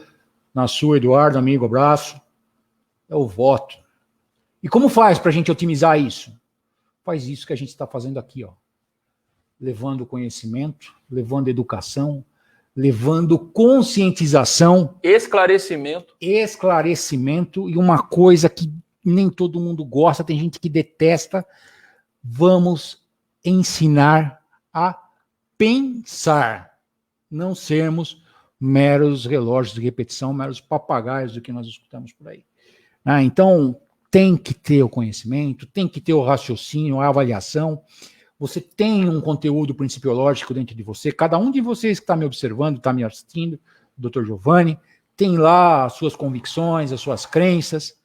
Eduardo, amigo, abraço, é o voto. E como faz para a gente otimizar isso? Faz isso que a gente está fazendo aqui, ó. Levando conhecimento, levando educação, levando conscientização, esclarecimento e uma coisa que nem todo mundo gosta, tem gente que detesta, vamos ensinar a pensar, não sermos meros relógios de repetição, meros papagaios do que nós escutamos por aí. Então, tem que ter o conhecimento, tem que ter o raciocínio, a avaliação. Você tem um conteúdo principiológico dentro de você. Cada um de vocês que está me observando, está me assistindo, Dr. Giovanni, tem lá as suas convicções, as suas crenças.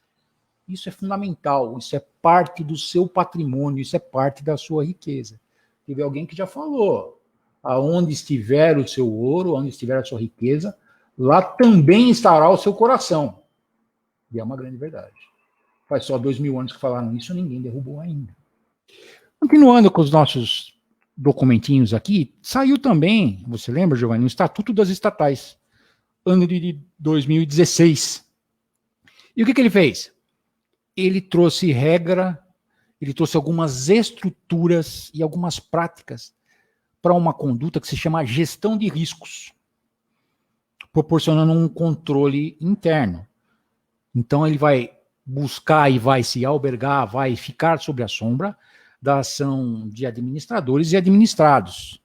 Isso é fundamental, isso é parte do seu patrimônio, isso é parte da sua riqueza. Teve alguém que já falou, aonde estiver o seu ouro, onde estiver a sua riqueza, lá também estará o seu coração. E é uma grande verdade. Faz só 2000 anos que falaram isso, ninguém derrubou ainda. Continuando com os nossos documentinhos aqui, saiu também, você lembra, Giovanni, o Estatuto das Estatais, ano de 2016. E o que ele fez? Ele trouxe regra, ele trouxe algumas estruturas e algumas práticas para uma conduta que se chama gestão de riscos, proporcionando um controle interno. Então ele vai buscar e vai se albergar, vai ficar sob a sombra da ação de administradores e administrados.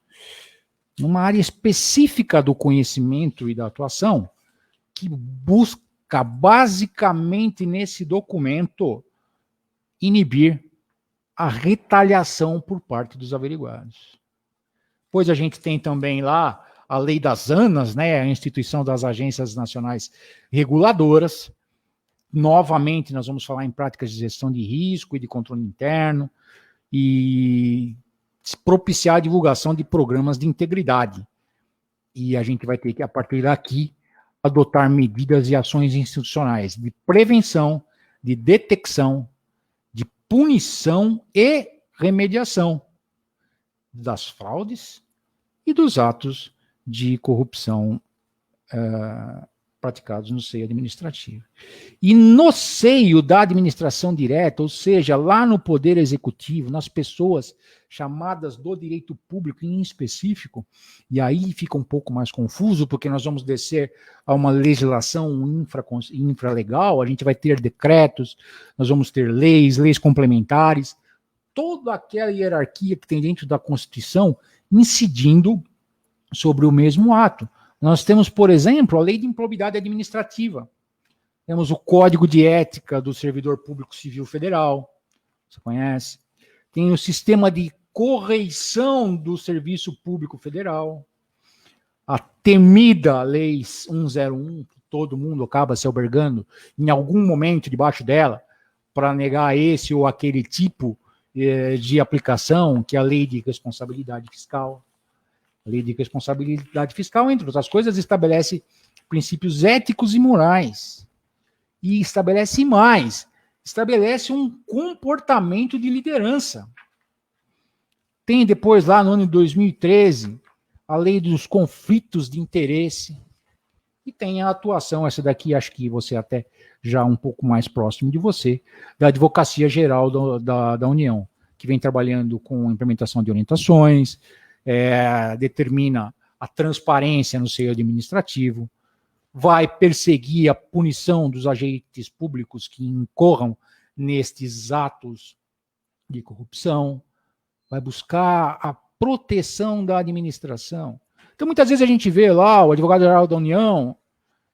Uma área específica do conhecimento e da atuação que busca basicamente nesse documento inibir a retaliação por parte dos averiguados. Pois a gente tem também lá a lei das ANAs, né, a instituição das agências nacionais reguladoras. Novamente, nós vamos falar em práticas de gestão de risco e de controle interno e propiciar a divulgação de programas de integridade. E a gente vai ter que, a partir daqui, adotar medidas e ações institucionais de prevenção, de detecção, de punição e remediação das fraudes e dos atos de corrupção praticados no seio administrativo. E no seio da administração direta, ou seja, lá no poder executivo, nas pessoas chamadas do direito público em específico, e aí fica um pouco mais confuso, porque nós vamos descer a uma legislação infralegal, a gente vai ter decretos, nós vamos ter leis complementares, toda aquela hierarquia que tem dentro da Constituição incidindo sobre o mesmo ato. Nós temos, por exemplo, a Lei de Improbidade Administrativa. Temos o Código de Ética do Servidor Público Civil Federal, você conhece. Tem o Sistema de Correição do Serviço Público Federal. A temida Lei 101, que todo mundo acaba se albergando em algum momento debaixo dela, para negar esse ou aquele tipo de aplicação, que é a Lei de Responsabilidade Fiscal. A Lei de Responsabilidade Fiscal, entre outras coisas, estabelece princípios éticos e morais. E estabelece mais, estabelece um comportamento de liderança. Tem depois, lá no ano de 2013, a Lei dos Conflitos de Interesse. E tem a atuação, essa daqui acho que você até já um pouco mais próximo de você, da Advocacia Geral da União, que vem trabalhando com implementação de orientações, determina a transparência no seio administrativo, vai perseguir a punição dos agentes públicos que incorram nestes atos de corrupção, vai buscar a proteção da administração. Então, muitas vezes a gente vê lá o advogado-geral da União,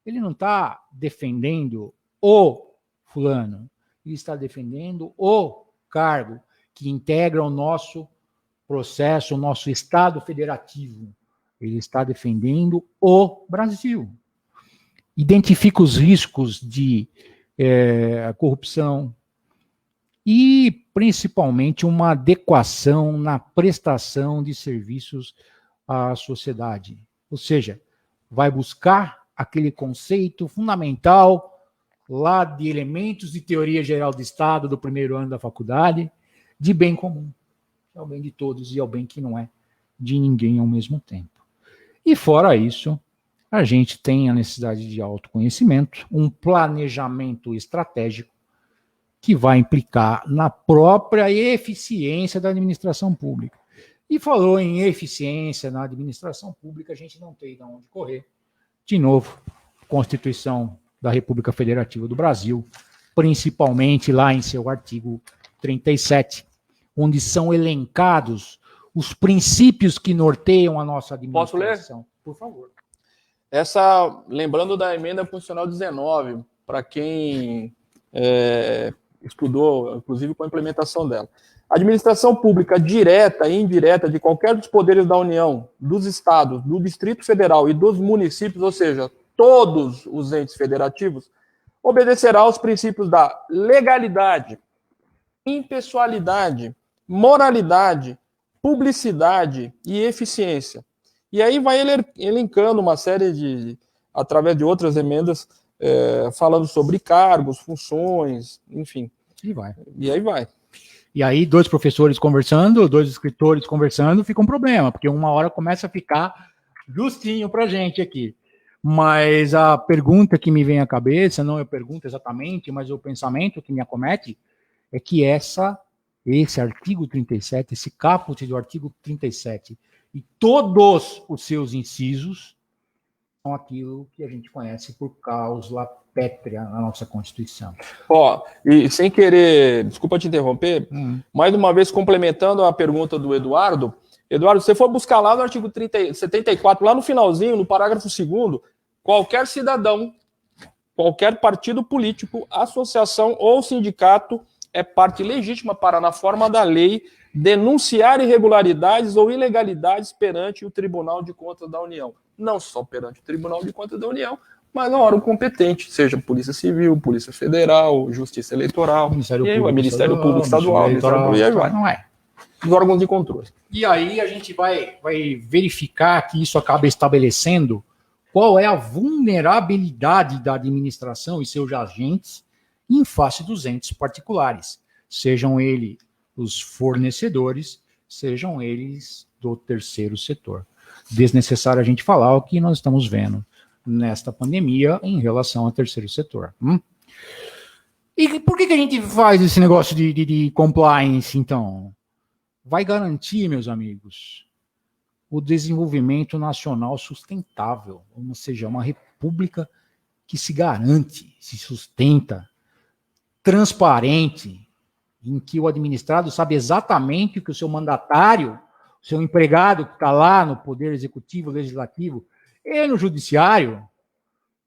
ele não está defendendo o fulano, ele está defendendo o cargo que integra o nosso processo, o nosso Estado federativo. Ele está defendendo o Brasil. Identifica os riscos de corrupção e, principalmente, uma adequação na prestação de serviços à sociedade. Ou seja, vai buscar aquele conceito fundamental lá de elementos de teoria geral do Estado do primeiro ano da faculdade, de bem comum. É o bem de todos e é o bem que não é de ninguém ao mesmo tempo. E fora isso, a gente tem a necessidade de autoconhecimento, um planejamento estratégico que vai implicar na própria eficiência da administração pública. E falou em eficiência na administração pública, a gente não tem de onde correr. De novo, Constituição da República Federativa do Brasil, principalmente lá em seu artigo 37, onde são elencados os princípios que norteiam a nossa administração. Posso ler? Por favor. Lembrando da emenda constitucional 19, para quem estudou, inclusive com a implementação dela. A administração pública direta e indireta de qualquer dos poderes da União, dos estados, do Distrito Federal e dos municípios, ou seja, todos os entes federativos, obedecerá aos princípios da legalidade, impessoalidade, moralidade, publicidade e eficiência. E aí vai elencando uma série através de outras emendas, falando sobre cargos, funções, enfim. E aí vai. E aí, dois professores conversando, dois escritores conversando, fica um problema, porque uma hora começa a ficar justinho pra gente aqui. Mas a pergunta que me vem à cabeça, não eu pergunto exatamente, mas o pensamento que me acomete, é que esse artigo 37, esse caput do artigo 37, e todos os seus incisos são aquilo que a gente conhece por cláusula pétrea na nossa Constituição. E sem querer, desculpa te interromper, mais uma vez complementando a pergunta do Eduardo, se você for buscar lá no artigo 74, lá no finalzinho, no parágrafo 2º, qualquer cidadão, qualquer partido político, associação ou sindicato é parte legítima para, na forma da lei, denunciar irregularidades ou ilegalidades perante o Tribunal de Contas da União. Não só perante o Tribunal de Contas da União, mas na órgão competente, seja Polícia Civil, Polícia Federal, Justiça Eleitoral, Ministério Público Estadual, e aí vai. Não é. Os órgãos de controle. E aí a gente vai verificar que isso acaba estabelecendo qual é a vulnerabilidade da administração e seus agentes em face dos entes particulares, sejam eles os fornecedores, sejam eles do terceiro setor. Desnecessário a gente falar o que nós estamos vendo nesta pandemia em relação ao terceiro setor. E por que a gente faz esse negócio de compliance, então? Vai garantir, meus amigos, o desenvolvimento nacional sustentável, ou seja, uma república que se garante, se sustenta, transparente, em que o administrado sabe exatamente o que o seu mandatário, o seu empregado que está lá no Poder Executivo, Legislativo e no Judiciário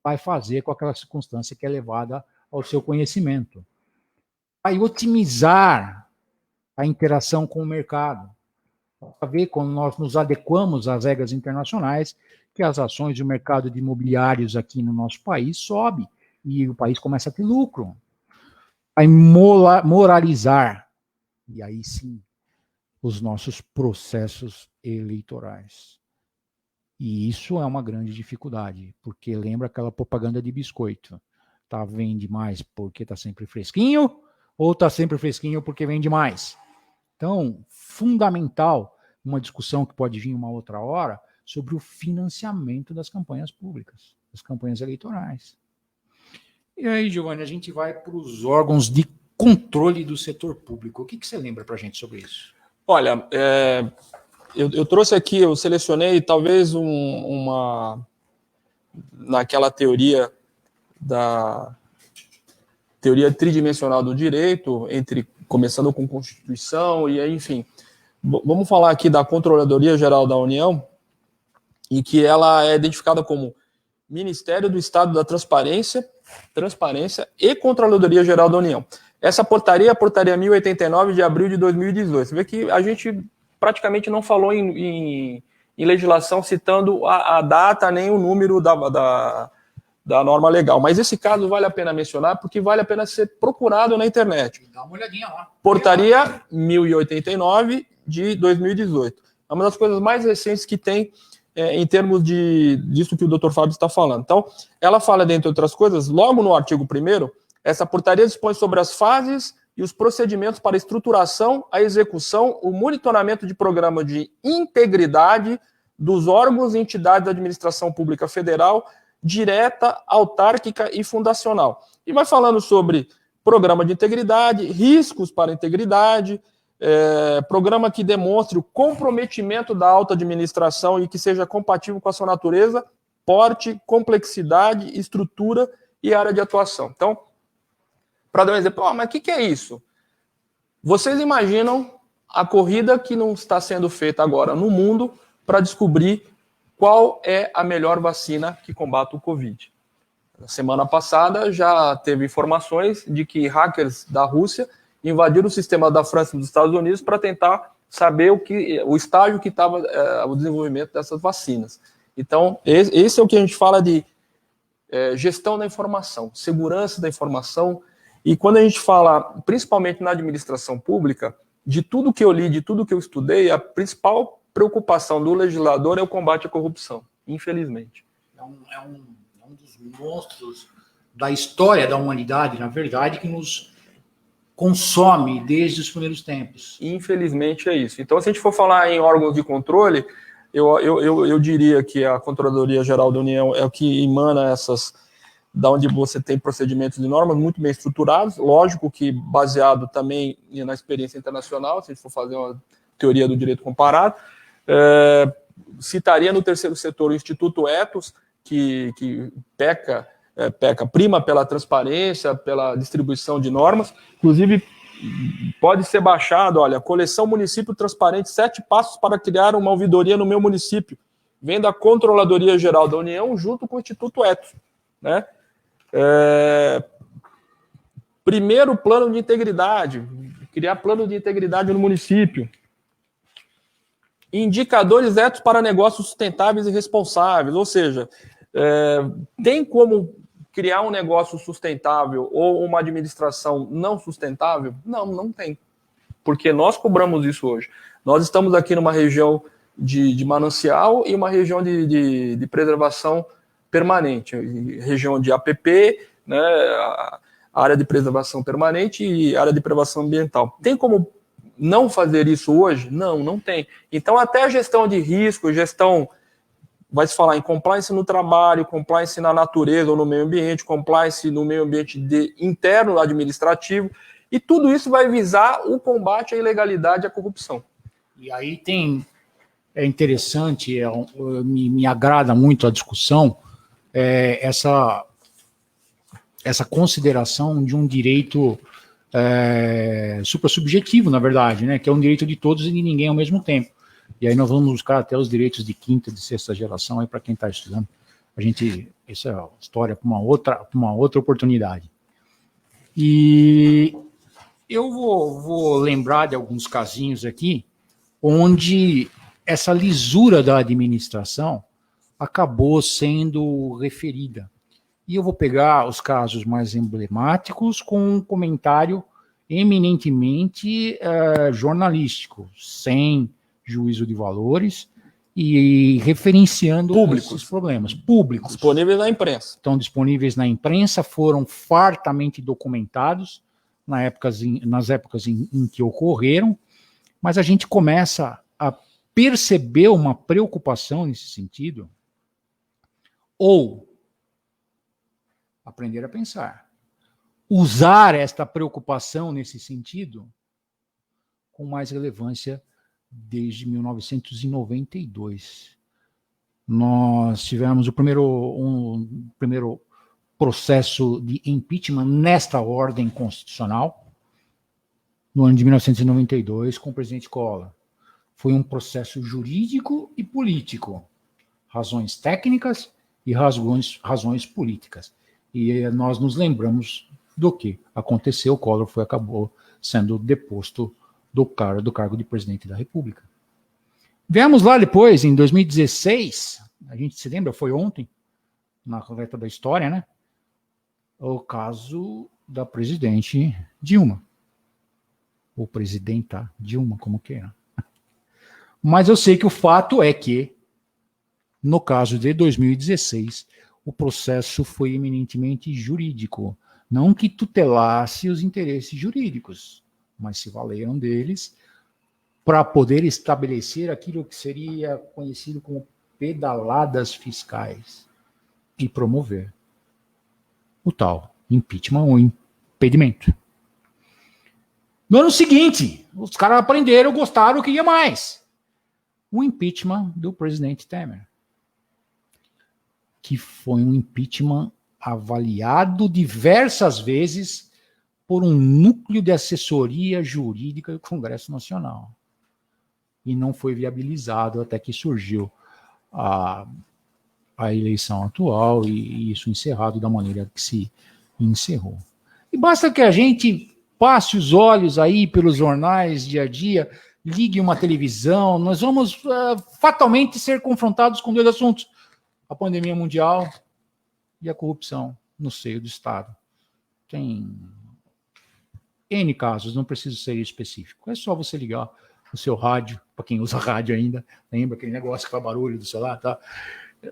vai fazer com aquela circunstância que é levada ao seu conhecimento. Vai otimizar a interação com o mercado. Para ver quando nós nos adequamos às regras internacionais, que as ações do mercado de imobiliários aqui no nosso país sobe e o país começa a ter lucro. Vai moralizar, e aí sim, os nossos processos eleitorais. E isso é uma grande dificuldade, porque lembra aquela propaganda de biscoito. Vende mais porque está sempre fresquinho, ou está sempre fresquinho porque vende mais. Então, fundamental, uma discussão que pode vir uma outra hora, sobre o financiamento das campanhas públicas, das campanhas eleitorais. E aí, Giovanni, a gente vai para os órgãos de controle do setor público. O que você lembra para a gente sobre isso? Olha, eu trouxe aqui, eu selecionei talvez naquela teoria da teoria tridimensional do direito, começando com Constituição e aí, enfim. Vamos falar aqui da Controladoria Geral da União, em que ela é identificada como Ministério do Estado da Transparência e Controladoria Geral da União. Essa portaria é a portaria 1089 de abril de 2018. Você vê que a gente praticamente não falou em legislação citando a data nem o número da norma legal. Mas esse caso vale a pena mencionar porque vale a pena ser procurado na internet. Dá uma olhadinha lá. Portaria 1089 de 2018. É uma das coisas mais recentes que tem em termos disso que o Dr. Fábio está falando. Então, ela fala, dentre outras coisas, logo no artigo 1º, essa portaria dispõe sobre as fases e os procedimentos para a estruturação, a execução, o monitoramento de programa de integridade dos órgãos e entidades da administração pública federal, direta, autárquica e fundacional. E vai falando sobre programa de integridade, riscos para a integridade, programa que demonstre o comprometimento da alta administração e que seja compatível com a sua natureza, porte, complexidade, estrutura e área de atuação. Então, para dar um exemplo, mas o que é isso? Vocês imaginam a corrida que não está sendo feita agora no mundo para descobrir qual é a melhor vacina que combate o Covid. Na semana passada já teve informações de que hackers da Rússia invadiram o sistema da França e dos Estados Unidos para tentar saber o estágio que estava o desenvolvimento dessas vacinas. Então, esse é o que a gente fala de gestão da informação, segurança da informação. E quando a gente fala, principalmente na administração pública, de tudo que eu li, de tudo que eu estudei, a principal preocupação do legislador é o combate à corrupção, infelizmente. É um dos monstros da história da humanidade, na verdade, que nos consome desde os primeiros tempos. Infelizmente é isso. Então, se a gente for falar em órgãos de controle, eu diria que a Controladoria Geral da União é o que emana essas, da onde você tem procedimentos e normas muito bem estruturados, lógico que baseado também na experiência internacional, se a gente for fazer uma teoria do direito comparado. Citaria no terceiro setor o Instituto Ethos, que prima pela transparência, pela distribuição de normas. Inclusive, pode ser baixado, olha, coleção Município Transparente, 7 passos para criar uma ouvidoria no meu município. Vem da Controladoria Geral da União junto com o Instituto Ethos, né? Primeiro plano de integridade, criar plano de integridade no município. Indicadores éticos para negócios sustentáveis e responsáveis, ou seja, tem como criar um negócio sustentável ou uma administração não sustentável? Não, não tem, porque nós cobramos isso hoje. Nós estamos aqui numa região de manancial e uma região de preservação permanente, região de APP, né, a área de preservação permanente e área de preservação ambiental. Tem como não fazer isso hoje? Não, não tem. Então, até a gestão de risco, gestão, vai se falar em compliance no trabalho, compliance na natureza ou no meio ambiente, compliance no meio ambiente interno administrativo, e tudo isso vai visar o combate à ilegalidade e à corrupção. E aí é interessante, me agrada muito a discussão, essa consideração de um direito suprassubjetivo, na verdade, né, que é um direito de todos e de ninguém ao mesmo tempo. E aí nós vamos buscar até os direitos de quinta, de sexta geração, aí para quem está estudando. Essa é a história para uma outra oportunidade. E eu vou lembrar de alguns casinhos aqui, onde essa lisura da administração acabou sendo referida. E eu vou pegar os casos mais emblemáticos com um comentário eminentemente jornalístico, sem juízo de valores e referenciando os problemas públicos. Disponíveis na imprensa. Estão disponíveis na imprensa, foram fartamente documentados nas épocas em que ocorreram, mas a gente começa a perceber uma preocupação nesse sentido, ou aprender a pensar, usar esta preocupação nesse sentido com mais relevância desde 1992. Nós tivemos o primeiro processo de impeachment nesta ordem constitucional no ano de 1992 com o presidente Collor. Foi um processo jurídico e político, razões técnicas e razões políticas. E nós nos lembramos do que aconteceu. Collor acabou sendo deposto do cargo de presidente da República. Viemos lá depois, em 2016, a gente se lembra, foi ontem, na coleta da história, né? O caso da presidente Dilma. Ou presidenta Dilma, como queira. Mas eu sei que o fato é que No caso de 2016, o processo foi eminentemente jurídico, não que tutelasse os interesses jurídicos, mas se valeram deles para poder estabelecer aquilo que seria conhecido como pedaladas fiscais e promover o tal impeachment ou impedimento. No ano seguinte, os caras aprenderam, gostaram, queriam mais. O impeachment do presidente Temer, que foi um impeachment avaliado diversas vezes por um núcleo de assessoria jurídica do Congresso Nacional. E não foi viabilizado até que surgiu a eleição atual e isso encerrado da maneira que se encerrou. E basta que a gente passe os olhos aí pelos jornais dia a dia, ligue uma televisão, nós vamos fatalmente ser confrontados com dois assuntos: a pandemia mundial e a corrupção no seio do Estado. Tem N casos, não preciso ser específico. É só você ligar o seu rádio, para quem usa rádio ainda, lembra aquele negócio que faz barulho do celular, tá?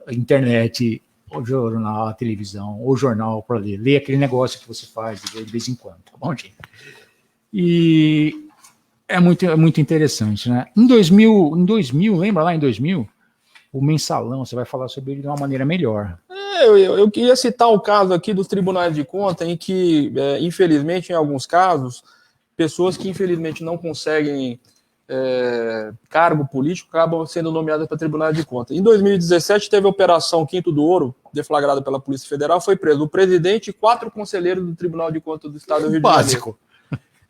A internet, o jornal, a televisão, o jornal para ler. Lê aquele negócio que você faz de vez em quando, tá bom, gente? E é muito interessante, né? Em 2000, lembra lá em 2000? O Mensalão, você vai falar sobre ele de uma maneira melhor. Eu queria citar o caso aqui dos tribunais de contas, em que, infelizmente, em alguns casos, pessoas que, infelizmente, não conseguem cargo político acabam sendo nomeadas para tribunais de contas. Em 2017, teve a Operação Quinto do Ouro, deflagrada pela Polícia Federal, foi preso o presidente e 4 conselheiros do Tribunal de Contas do Estado do Rio de Janeiro. Básico.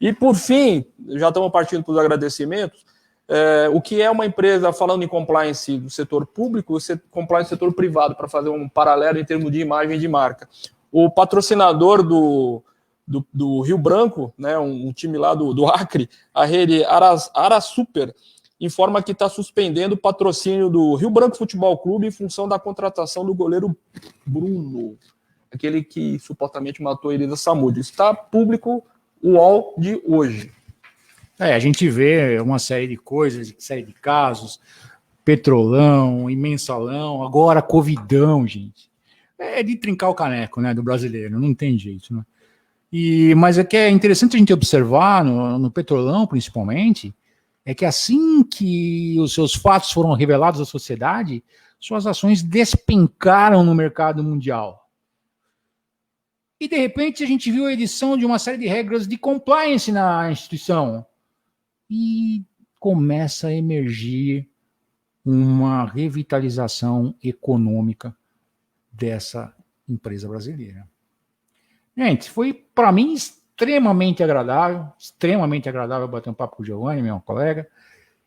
E, por fim, já estamos partindo para os agradecimentos, o que é uma empresa, falando em compliance do setor público, compliance do setor privado, para fazer um paralelo em termos de imagem de marca. O patrocinador do Rio Branco, né, um time lá do Acre, a rede Arasuper, informa que está suspendendo o patrocínio do Rio Branco Futebol Clube em função da contratação do goleiro Bruno, aquele que supostamente matou a Elisa Samúdio. Está público o UOL de hoje. A gente vê uma série de coisas, série de casos, Petrolão, Mensalão, agora Covidão, gente. É de trincar o caneco, né, do brasileiro, não tem jeito, né? Mas é que é interessante a gente observar, no Petrolão principalmente, é que assim que os seus fatos foram revelados à sociedade, suas ações despencaram no mercado mundial. E de repente a gente viu a edição de uma série de regras de compliance na instituição. E começa a emergir uma revitalização econômica dessa empresa brasileira. Gente, foi para mim extremamente agradável bater um papo com o Giovanni, meu colega,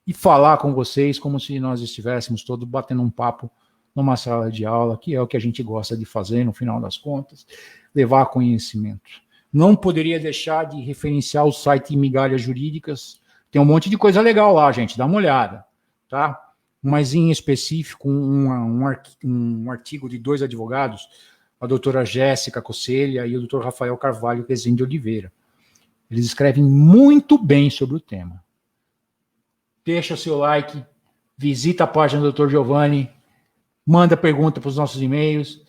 e falar com vocês como se nós estivéssemos todos batendo um papo numa sala de aula, que é o que a gente gosta de fazer no final das contas, levar conhecimento. Não poderia deixar de referenciar o site Migalhas Jurídicas. Tem um monte de coisa legal lá, gente, dá uma olhada, tá? Mas em específico, um artigo de 2 advogados, a doutora Jéssica Cosselha e o doutor Rafael Carvalho Rezende Oliveira. Eles escrevem muito bem sobre o tema. Deixa seu like, visita a página do Dr. Giovanni, manda pergunta para os nossos e-mails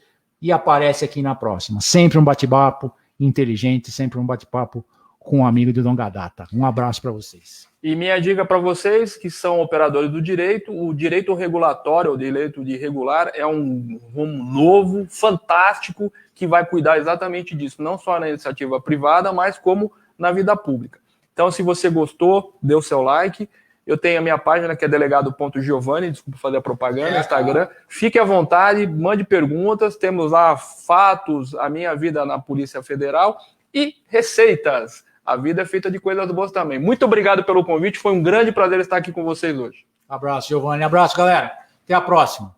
e aparece aqui na próxima. Sempre um bate-papo inteligente, sempre um bate-papo com um amigo de longa data. Um abraço para vocês. E minha dica para vocês que são operadores do direito, o direito regulatório, o direito de regular, é um rumo novo, fantástico, que vai cuidar exatamente disso, não só na iniciativa privada, mas como na vida pública. Então, se você gostou, dê o seu like. Eu tenho a minha página, que é delegado.giovanni, desculpa fazer a propaganda, no Instagram. Fique à vontade, mande perguntas. Temos lá fatos, a minha vida na Polícia Federal e receitas. A vida é feita de coisas boas também. Muito obrigado pelo convite. Foi um grande prazer estar aqui com vocês hoje. Abraço, Giovanni. Abraço, galera. Até a próxima.